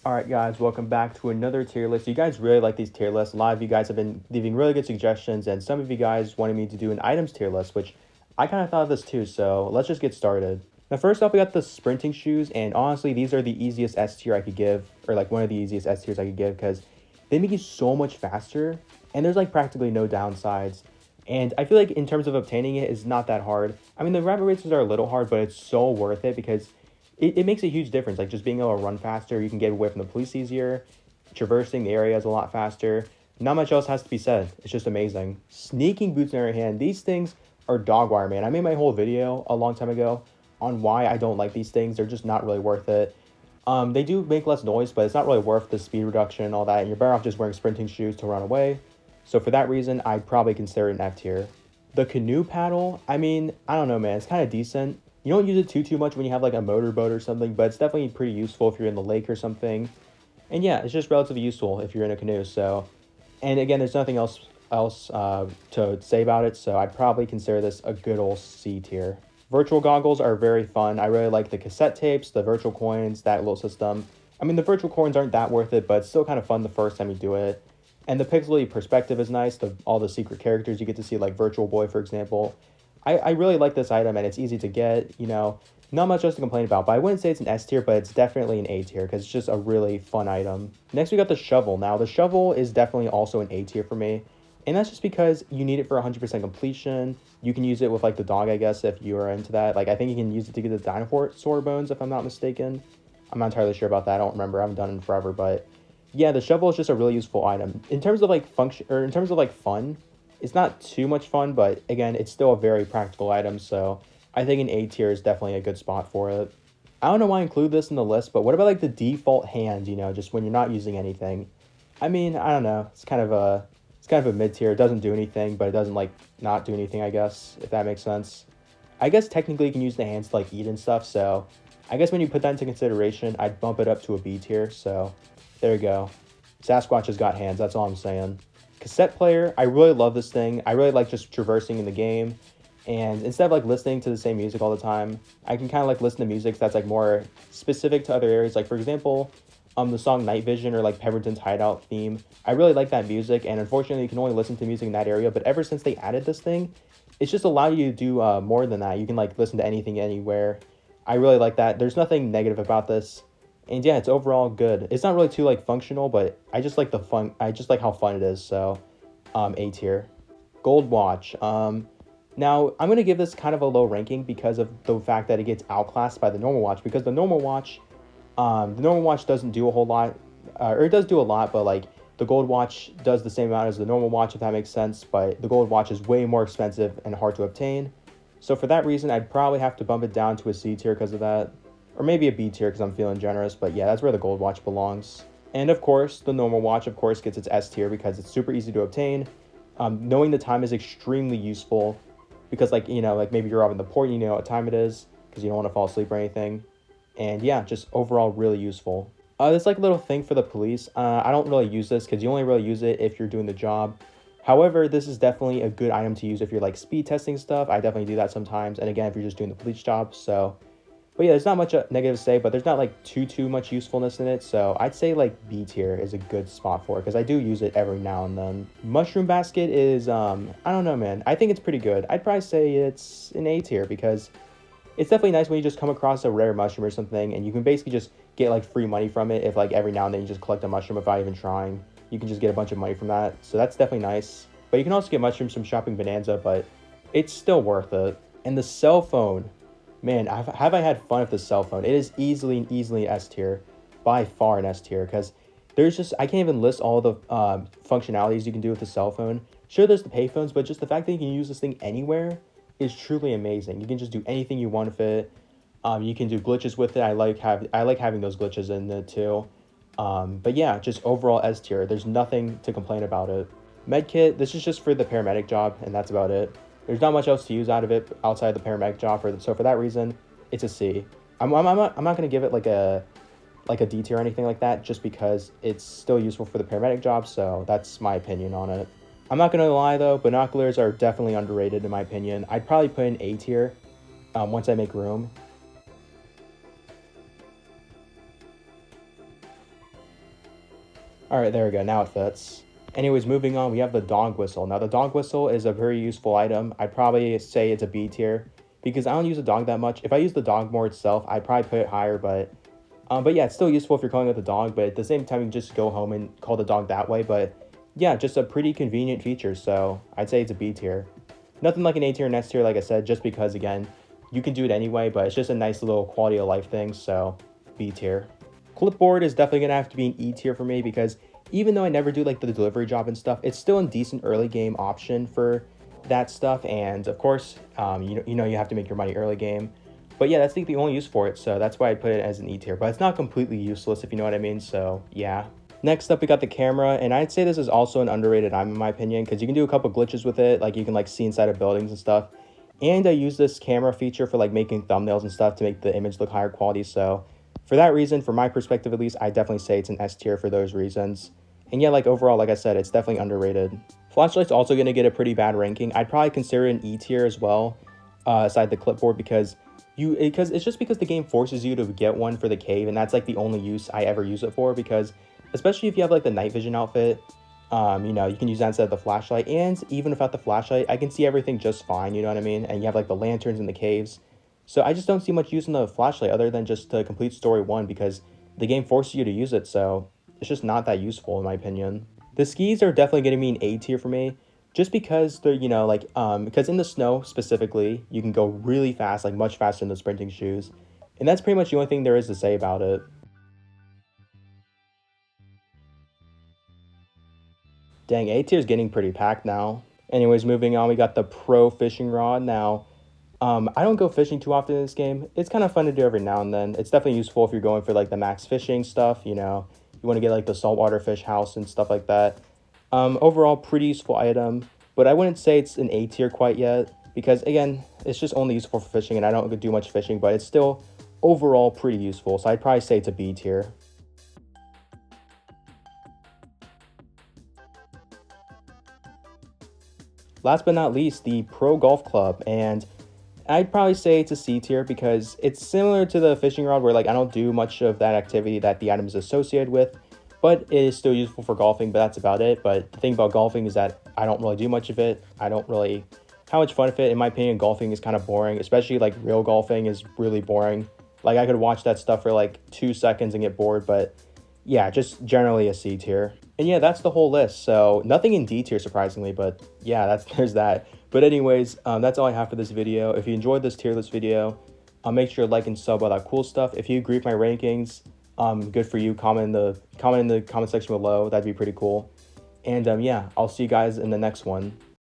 Alright guys, welcome back to another tier list. You guys really like these tier lists. A lot of you guys have been leaving really good suggestions, and some of you guys wanted me to do an items tier list, which I kind of thought of this too, so let's just get started. Now first off, we got the sprinting shoes, and honestly, these are the easiest S tier I could give, or like one of the easiest S tiers I could give, because they make you so much faster, and there's like practically no downsides. And I feel like in terms of obtaining it is not that hard. I mean, the rabbit races are a little hard, but it's so worth it because it makes a huge difference. Like just being able to run faster, you can get away from the police easier. Traversing the area is a lot faster. Not much else has to be said. It's just amazing. Sneaking boots in our hand. These things are dog wire, man. I made my whole video a long time ago on why I don't like these things. They're just not really worth it. They do make less noise, but it's not really worth the speed reduction and all that. And you're better off just wearing sprinting shoes to run away. So for that reason, I'd probably consider it an F tier. The canoe paddle, I mean, I don't know, man. It's kind of decent. You don't use it too much when you have like a motorboat or something, but it's definitely pretty useful if you're in the lake or something. And yeah, it's just relatively useful if you're in a canoe. So, and again, there's nothing else to say about it. So I'd probably consider this a good old C tier. Virtual goggles are very fun. I really like the cassette tapes, the virtual coins, that little system. I mean, the virtual coins aren't that worth it, but it's still kind of fun the first time you do it. And the pixely perspective is nice. All the secret characters you get to see, like Virtual Boy, for example. I really like this item, and it's easy to get, not much else to complain about, but I wouldn't say it's an S tier, but it's definitely an A tier because it's just a really fun item. Next, we got the shovel. Now, the shovel is definitely also an A tier for me, and that's just because you need it for 100% completion. You can use it with, like, the dog, I guess, if you are into that. Like, I think you can use it to get the dinosaur bones, if I'm not mistaken. I'm not entirely sure about that. I don't remember. I haven't done it in forever, but yeah, the shovel is just a really useful item. In terms of, like, function, or in terms of, like, fun, it's not too much fun, but again, it's still a very practical item, so I think an A tier is definitely a good spot for it. I don't know why I include this in the list, but what about like the default hand, just when you're not using anything? I mean, I don't know. It's kind of a mid tier. It doesn't do anything, but it doesn't like not do anything, I guess, if that makes sense. I guess technically you can use the hands to like eat and stuff, so I guess when you put that into consideration, I'd bump it up to a B tier, so there you go. Sasquatch has got hands, that's all I'm saying. Cassette player, I really love this thing. I really like just traversing in the game. And instead of like listening to the same music all the time, I can kind of like listen to music that's like more specific to other areas. Like for example, the song Night Vision or like Pemberton's Hideout theme. I really like that music, and unfortunately, you can only listen to music in that area. But ever since they added this thing, it's just allowed you to do more than that. You can like listen to anything anywhere. I really like that. There's nothing negative about this, and yeah, it's overall good. It's not really too like functional, but I just like the fun. I just like how fun it is. So, A tier. Gold watch. Now, I'm going to give this kind of a low ranking because of the fact that it gets outclassed by the normal watch. Because the normal watch doesn't do a whole lot, or it does do a lot, but like the gold watch does the same amount as the normal watch, if that makes sense. But the gold watch is way more expensive and hard to obtain. So for that reason, I'd probably have to bump it down to a C tier because of that. Or maybe a B tier because I'm feeling generous. But yeah, that's where the gold watch belongs. And of course, the normal watch, of course, gets its S tier because it's super easy to obtain. Knowing the time is extremely useful because like like maybe you're out in the port, you know what time it is because you don't want to fall asleep or anything. And yeah, just overall really useful. There's like a little thing for the police. I don't really use this because you only really use it if you're doing the job. However, this is definitely a good item to use if you're like speed testing stuff. I definitely do that sometimes, and again if you're just doing the police job. So but yeah, there's not much negative to say, but there's not like too much usefulness in it. So I'd say like B tier is a good spot for it because I do use it every now and then. Mushroom basket is I don't know, man. I think it's pretty good. I'd probably say it's an A tier because it's definitely nice when you just come across a rare mushroom or something, and you can basically just get like free money from it if like every now and then you just collect a mushroom without even trying. You can just get a bunch of money from that. So that's definitely nice. But you can also get mushrooms from Shopping Bonanza, but it's still worth it. And the cell phone. Man, have I had fun with the cell phone. It is easily S tier. By far an S tier. Because I can't even list all the functionalities you can do with the cell phone. Sure, there's the payphones, but just the fact that you can use this thing anywhere is truly amazing. You can just do anything you want with it. You can do glitches with it. I like having those glitches in it too. But yeah, just overall S tier. There's nothing to complain about it. Medkit, this is just for the paramedic job, and that's about it. There's not much else to use out of it outside the paramedic job, so for that reason, it's a C. I'm not going to give it like a D tier or anything like that, just because it's still useful for the paramedic job, so that's my opinion on it. I'm not going to lie though, binoculars are definitely underrated in my opinion. I'd probably put in A tier um, once I make room. All right, there we go. Now it fits. Anyways, moving on, we have the dog whistle. Now, the dog whistle is a very useful item. I'd probably say it's a B tier because I don't use the dog that much. If I use the dog more itself, I'd probably put it higher, but yeah, it's still useful if you're calling it the dog, but at the same time, you can just go home and call the dog that way. But yeah, just a pretty convenient feature, so I'd say it's a B tier. Nothing like an A tier and S tier, like I said, just because, again, you can do it anyway, but it's just a nice little quality of life thing, so B tier. Clipboard is definitely going to have to be an E tier for me because even though I never do like the delivery job and stuff, it's still a decent early game option for that stuff. And of course, you have to make your money early game. But yeah, that's the only use for it, so that's why I put it as an E tier. But it's not completely useless, if you know what I mean, so yeah. Next up, we got the camera, and I'd say this is also an underrated item in my opinion, because you can do a couple glitches with it, like you can like see inside of buildings and stuff. And I use this camera feature for like making thumbnails and stuff to make the image look higher quality, so for that reason, from my perspective at least, I definitely say it's an S tier for those reasons. And yeah, like overall, like I said, it's definitely underrated. Flashlight's also going to get a pretty bad ranking. I'd probably consider it an E tier as well, aside the clipboard, because it's just because the game forces you to get one for the cave, and that's like the only use I ever use it for, because especially if you have like the night vision outfit, you can use that instead of the flashlight, and even without the flashlight, I can see everything just fine, you know what I mean? And you have like the lanterns in the caves. So I just don't see much use in the flashlight other than just to complete story 1 because the game forces you to use it, so it's just not that useful in my opinion. The skis are definitely going to be an A tier for me, just because they're, because in the snow specifically, you can go really fast, like much faster than the sprinting shoes. And that's pretty much the only thing there is to say about it. Dang, A tier is getting pretty packed now. Anyways, moving on, we got the pro fishing rod. Now, I don't go fishing too often in this game. It's kind of fun to do every now and then. It's definitely useful if you're going for like the max fishing stuff, you want to get like the saltwater fish house and stuff like that. Overall, pretty useful item, but I wouldn't say it's an A tier quite yet because again, it's just only useful for fishing and I don't do much fishing, but it's still overall pretty useful. So I'd probably say it's a B tier. Last but not least, the Pro Golf Club, and I'd probably say it's a C tier because it's similar to the fishing rod where like I don't do much of that activity that the item is associated with, but it is still useful for golfing, but that's about it. But the thing about golfing is that I don't really do much of it. I don't really have much fun with it. In my opinion, golfing is kind of boring, especially like real golfing is really boring. Like I could watch that stuff for like 2 seconds and get bored, but yeah, just generally a C tier. And yeah, that's the whole list. So nothing in D tier, surprisingly, but yeah, there's that. But anyways, that's all I have for this video. If you enjoyed this tier list video, make sure to like and sub all that cool stuff. If you agree with my rankings, good for you. Comment in the comment section below. That'd be pretty cool. And yeah, I'll see you guys in the next one.